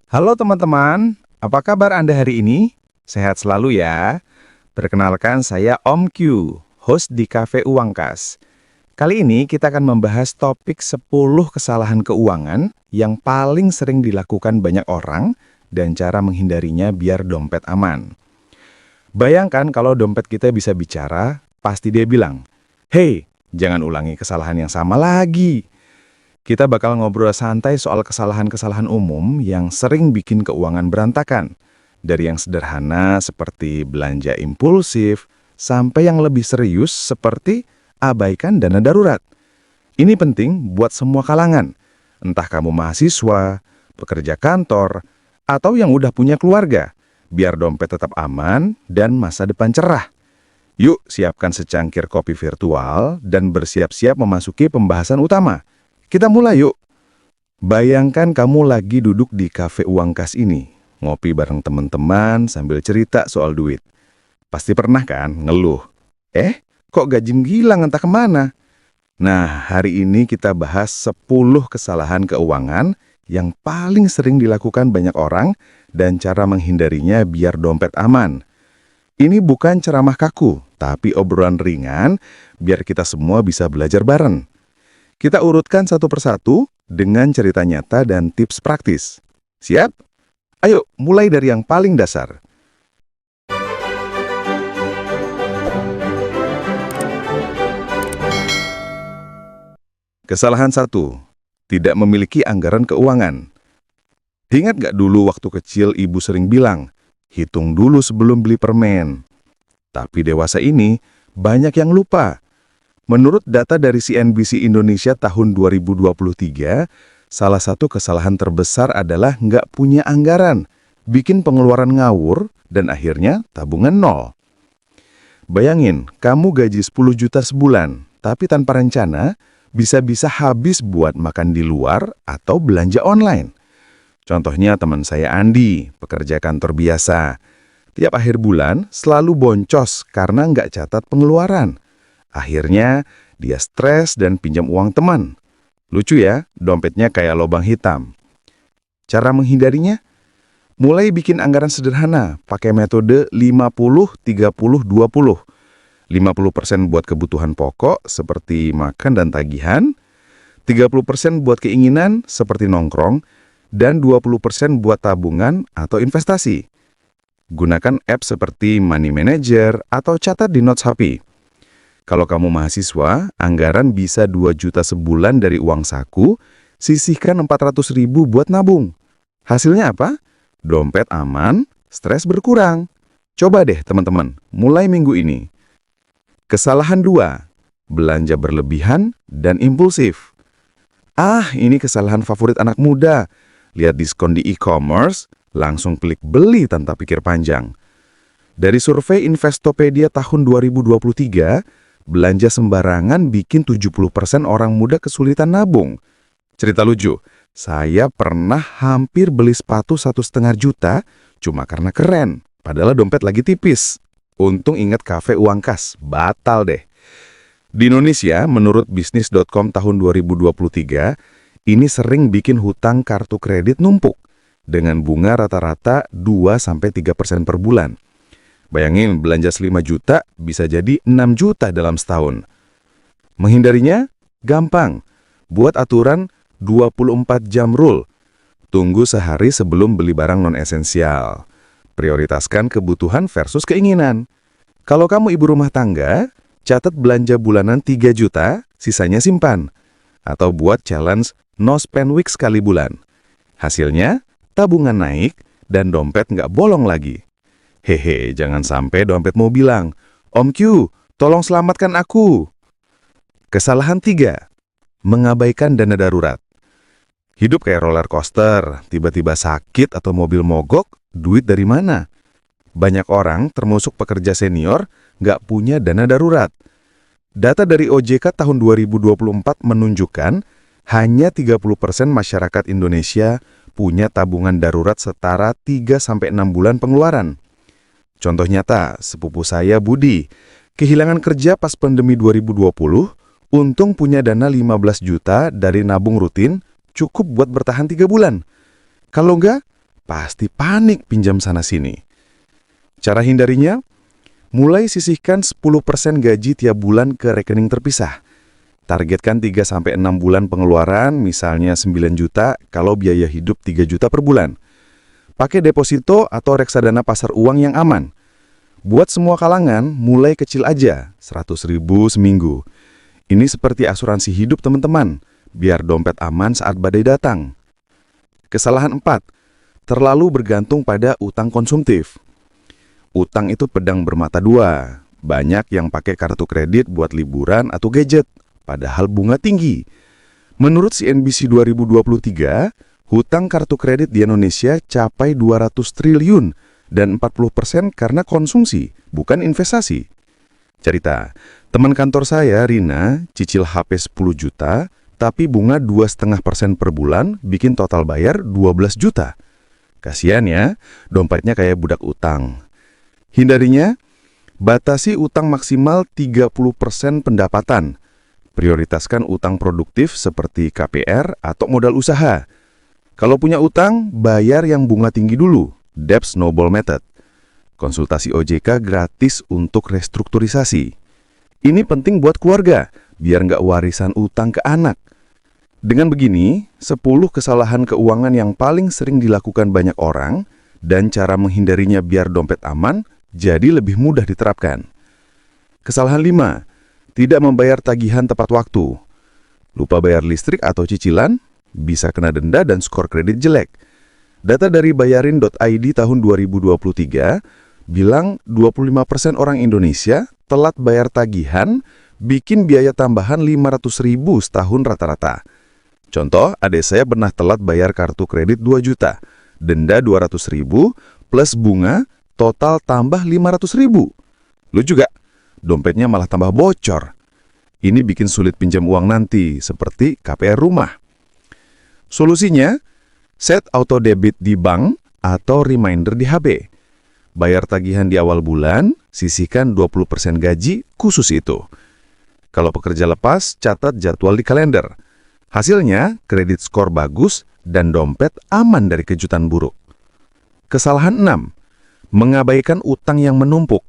Halo teman-teman, apa kabar Anda hari ini? Sehat selalu ya. Perkenalkan saya Om Q, host di Cafe Uang Kas. Kali ini kita akan membahas topik 10 kesalahan keuangan yang paling sering dilakukan banyak orang dan cara menghindarinya biar dompet aman. Bayangkan kalau dompet kita bisa bicara, pasti dia bilang, "Hei, jangan ulangi kesalahan yang sama lagi." Kita bakal ngobrol santai soal kesalahan-kesalahan umum yang sering bikin keuangan berantakan. Dari yang sederhana seperti belanja impulsif, sampai yang lebih serius seperti abaikan dana darurat. Ini penting buat semua kalangan, entah kamu mahasiswa, pekerja kantor, atau yang udah punya keluarga, biar dompet tetap aman dan masa depan cerah. Yuk, siapkan secangkir kopi virtual dan bersiap-siap memasuki pembahasan utama. Kita mulai yuk. Bayangkan kamu lagi duduk di kafe uang kas ini, ngopi bareng teman-teman sambil cerita soal duit. Pasti pernah kan ngeluh, kok gaji menghilang entah kemana? Nah, hari ini kita bahas 10 kesalahan keuangan yang paling sering dilakukan banyak orang dan cara menghindarinya biar dompet aman. Ini bukan ceramah kaku, tapi obrolan ringan biar kita semua bisa belajar bareng. Kita urutkan satu persatu dengan cerita nyata dan tips praktis. Siap? Ayo, mulai dari yang paling dasar. Kesalahan 1. Tidak memiliki anggaran keuangan. Ingat gak dulu waktu kecil ibu sering bilang, hitung dulu sebelum beli permen. Tapi dewasa ini, banyak yang lupa. Menurut data dari CNBC Indonesia tahun 2023, salah satu kesalahan terbesar adalah nggak punya anggaran, bikin pengeluaran ngawur, dan akhirnya tabungan nol. Bayangin, kamu gaji 10 juta sebulan, tapi tanpa rencana, bisa-bisa habis buat makan di luar atau belanja online. Contohnya teman saya Andi, pekerja kantor biasa. Tiap akhir bulan selalu boncos karena nggak catat pengeluaran. Akhirnya, dia stres dan pinjam uang teman. Lucu ya, dompetnya kayak lubang hitam. Cara menghindarinya? Mulai bikin anggaran sederhana, pakai metode 50-30-20. 50% buat kebutuhan pokok seperti makan dan tagihan, 30% buat keinginan seperti nongkrong, dan 20% buat tabungan atau investasi. Gunakan app seperti Money Manager atau catat di notes HP. Kalau kamu mahasiswa, anggaran bisa 2 juta sebulan dari uang saku, sisihkan 400.000 buat nabung. Hasilnya apa? Dompet aman, stres berkurang. Coba deh teman-teman, mulai minggu ini. Kesalahan 2, belanja berlebihan dan impulsif. Ini kesalahan favorit anak muda. Lihat diskon di e-commerce, langsung klik beli tanpa pikir panjang. Dari survei Investopedia tahun 2023, belanja sembarangan bikin 70% orang muda kesulitan nabung. Cerita lucu, saya pernah hampir beli sepatu 1,5 juta cuma karena keren, padahal dompet lagi tipis. Untung ingat kafe uang kas, batal deh. Di Indonesia, menurut bisnis.com tahun 2023, ini sering bikin hutang kartu kredit numpuk, dengan bunga rata-rata 2-3% per bulan. Bayangin, belanja 5 juta bisa jadi 6 juta dalam setahun. Menghindarinya? Gampang. Buat aturan 24 jam rule. Tunggu sehari sebelum beli barang non-esensial. Prioritaskan kebutuhan versus keinginan. Kalau kamu ibu rumah tangga, catat belanja bulanan 3 juta, sisanya simpan. Atau buat challenge no spend week sekali bulan. Hasilnya, tabungan naik dan dompet nggak bolong lagi. Hehe, jangan sampai dompetmu bilang, "Om Q, tolong selamatkan aku." Kesalahan 3, mengabaikan dana darurat. Hidup kayak roller coaster, tiba-tiba sakit atau mobil mogok, duit dari mana? Banyak orang, termasuk pekerja senior, nggak punya dana darurat. Data dari OJK tahun 2024 menunjukkan hanya 30% masyarakat Indonesia punya tabungan darurat setara 3-6 bulan pengeluaran. Contoh nyata, sepupu saya Budi, kehilangan kerja pas pandemi 2020, untung punya dana 15 juta dari nabung rutin, cukup buat bertahan 3 bulan. Kalau enggak, pasti panik pinjam sana-sini. Cara hindarinya, mulai sisihkan 10% gaji tiap bulan ke rekening terpisah. Targetkan 3-6 bulan pengeluaran, misalnya 9 juta kalau biaya hidup 3 juta per bulan. Pakai deposito atau reksadana pasar uang yang aman. Buat semua kalangan, mulai kecil aja, 100.000 seminggu. Ini seperti asuransi hidup teman-teman, biar dompet aman saat badai datang. Kesalahan 4, terlalu bergantung pada utang konsumtif. Utang itu pedang bermata dua. Banyak yang pakai kartu kredit buat liburan atau gadget, padahal bunga tinggi. Menurut CNBC 2023, hutang kartu kredit di Indonesia capai 200 triliun dan 40% karena konsumsi, bukan investasi. Cerita, teman kantor saya, Rina, cicil HP 10 juta, tapi bunga 2,5% per bulan bikin total bayar 12 juta. Kasian ya, dompetnya kayak budak utang. Hindarinya, batasi utang maksimal 30% pendapatan. Prioritaskan utang produktif seperti KPR atau modal usaha. Kalau punya utang, bayar yang bunga tinggi dulu, debt snowball method. Konsultasi OJK gratis untuk restrukturisasi. Ini penting buat keluarga, biar nggak warisan utang ke anak. Dengan begini, 10 kesalahan keuangan yang paling sering dilakukan banyak orang, dan cara menghindarinya biar dompet aman, jadi lebih mudah diterapkan. Kesalahan 5, tidak membayar tagihan tepat waktu. Lupa bayar listrik atau cicilan, bisa kena denda dan skor kredit jelek. Data dari bayarin.id tahun 2023 bilang 25% orang Indonesia telat bayar tagihan, bikin biaya tambahan 500.000 setahun rata-rata. Contoh, adik saya pernah telat bayar kartu kredit 2 juta, denda 200.000, plus bunga, total tambah 500.000. Lu juga, dompetnya malah tambah bocor. Ini bikin sulit pinjam uang nanti, seperti KPR rumah. Solusinya, set auto debit di bank atau reminder di HP. Bayar tagihan di awal bulan, sisihkan 20% gaji khusus itu. Kalau pekerja lepas, catat jadwal di kalender. Hasilnya, kredit skor bagus dan dompet aman dari kejutan buruk. Kesalahan 6, mengabaikan utang yang menumpuk.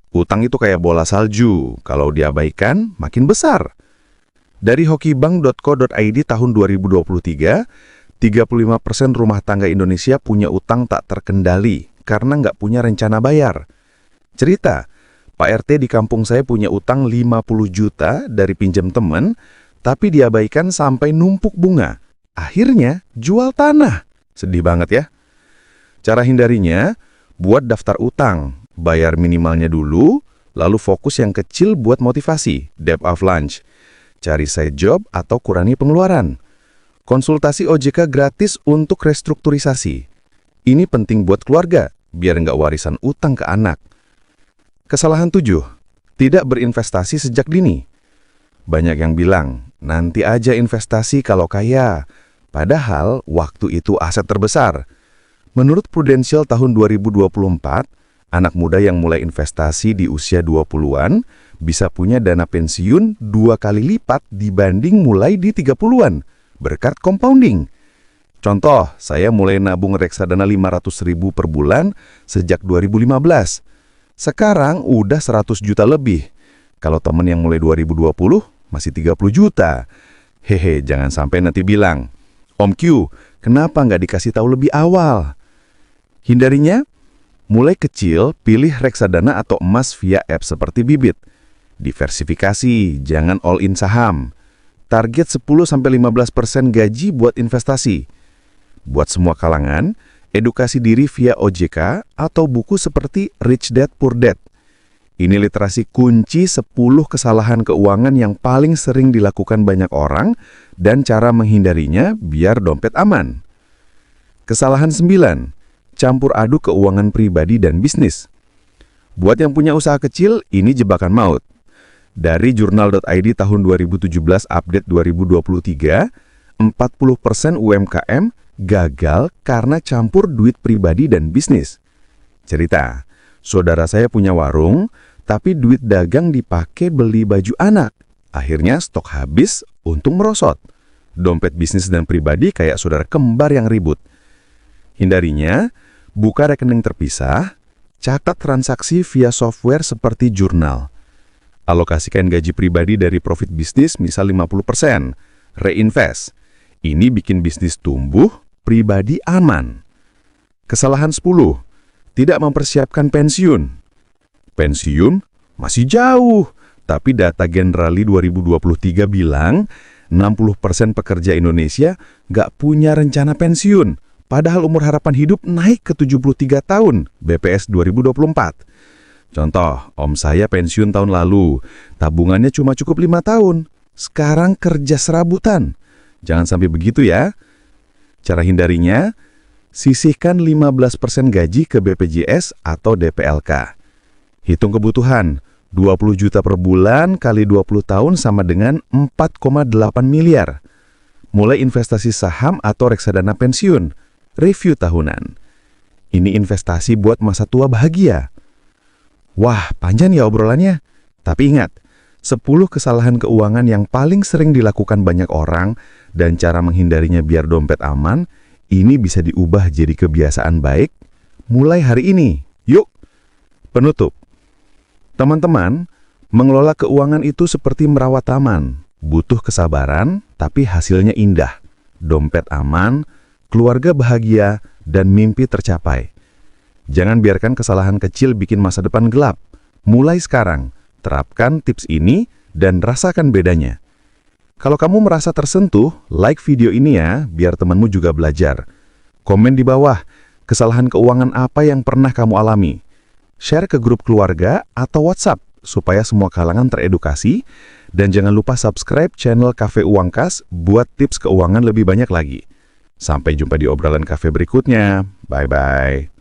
Utang itu kayak bola salju, kalau diabaikan makin besar. Dari hokibank.co.id tahun 2023, 35% rumah tangga Indonesia punya utang tak terkendali karena nggak punya rencana bayar. Cerita, Pak RT di kampung saya punya utang 50 juta dari pinjam teman, tapi diabaikan sampai numpuk bunga. Akhirnya jual tanah. Sedih banget ya. Cara hindarinya, buat daftar utang, bayar minimalnya dulu, lalu fokus yang kecil buat motivasi, debt of lunch. Cari side job atau kurangi pengeluaran. Konsultasi OJK gratis untuk restrukturisasi. Ini penting buat keluarga, biar nggak warisan utang ke anak. Kesalahan 7, tidak berinvestasi sejak dini. Banyak yang bilang, nanti aja investasi kalau kaya. Padahal, waktu itu aset terbesar. Menurut Prudential tahun 2024, anak muda yang mulai investasi di usia 20-an bisa punya dana pensiun 2 kali lipat dibanding mulai di 30-an, berkat compounding. Contoh, saya mulai nabung reksadana 500.000 per bulan sejak 2015. Sekarang udah 100 juta lebih. Kalau temen yang mulai 2020, masih 30 juta. Hehe, jangan sampai nanti bilang, Om Q, kenapa nggak dikasih tahu lebih awal? Hindarinya, mulai kecil, pilih reksadana atau emas via app seperti Bibit. Diversifikasi, jangan all in saham. Target 10-15% gaji buat investasi. Buat semua kalangan, edukasi diri via OJK atau buku seperti Rich Dad Poor Dad. Ini literasi kunci 10 kesalahan keuangan yang paling sering dilakukan banyak orang dan cara menghindarinya biar dompet aman. Kesalahan 9, campur aduk keuangan pribadi dan bisnis. Buat yang punya usaha kecil, ini jebakan maut. Dari jurnal.id tahun 2017 update 2023, 40% UMKM gagal karena campur duit pribadi dan bisnis. Cerita, saudara saya punya warung, tapi duit dagang dipakai beli baju anak. Akhirnya stok habis, untung merosot. Dompet bisnis dan pribadi kayak saudara kembar yang ribut. Hindarinya, buka rekening terpisah, catat transaksi via software seperti jurnal. Alokasikan gaji pribadi dari profit bisnis misal 50%, reinvest. Ini bikin bisnis tumbuh, pribadi aman. Kesalahan 10, tidak mempersiapkan pensiun. Pensiun masih jauh, tapi data Generali 2023 bilang 60% pekerja Indonesia nggak punya rencana pensiun, padahal umur harapan hidup naik ke 73 tahun, BPS 2024. Contoh, om saya pensiun tahun lalu, tabungannya cuma cukup 5 tahun, sekarang kerja serabutan. Jangan sampai begitu ya. Cara hindarinya, sisihkan 15% gaji ke BPJS atau DPLK. Hitung kebutuhan, 20 juta per bulan kali 20 tahun sama dengan 4,8 miliar. Mulai investasi saham atau reksadana pensiun. Review tahunan. Ini investasi buat masa tua bahagia. Wah, panjang ya obrolannya. Tapi ingat, 10 kesalahan keuangan yang paling sering dilakukan banyak orang dan cara menghindarinya biar dompet aman, ini bisa diubah jadi kebiasaan baik mulai hari ini. Yuk, penutup. Teman-teman, mengelola keuangan itu seperti merawat taman. Butuh kesabaran, tapi hasilnya indah. Dompet aman, keluarga bahagia, dan mimpi tercapai. Jangan biarkan kesalahan kecil bikin masa depan gelap. Mulai sekarang, terapkan tips ini dan rasakan bedanya. Kalau kamu merasa tersentuh, like video ini ya, biar temanmu juga belajar. Komen di bawah, kesalahan keuangan apa yang pernah kamu alami. Share ke grup keluarga atau WhatsApp, supaya semua kalangan teredukasi. Dan jangan lupa subscribe channel Cafe Uang Kas buat tips keuangan lebih banyak lagi. Sampai jumpa di obrolan kafe berikutnya. Bye-bye.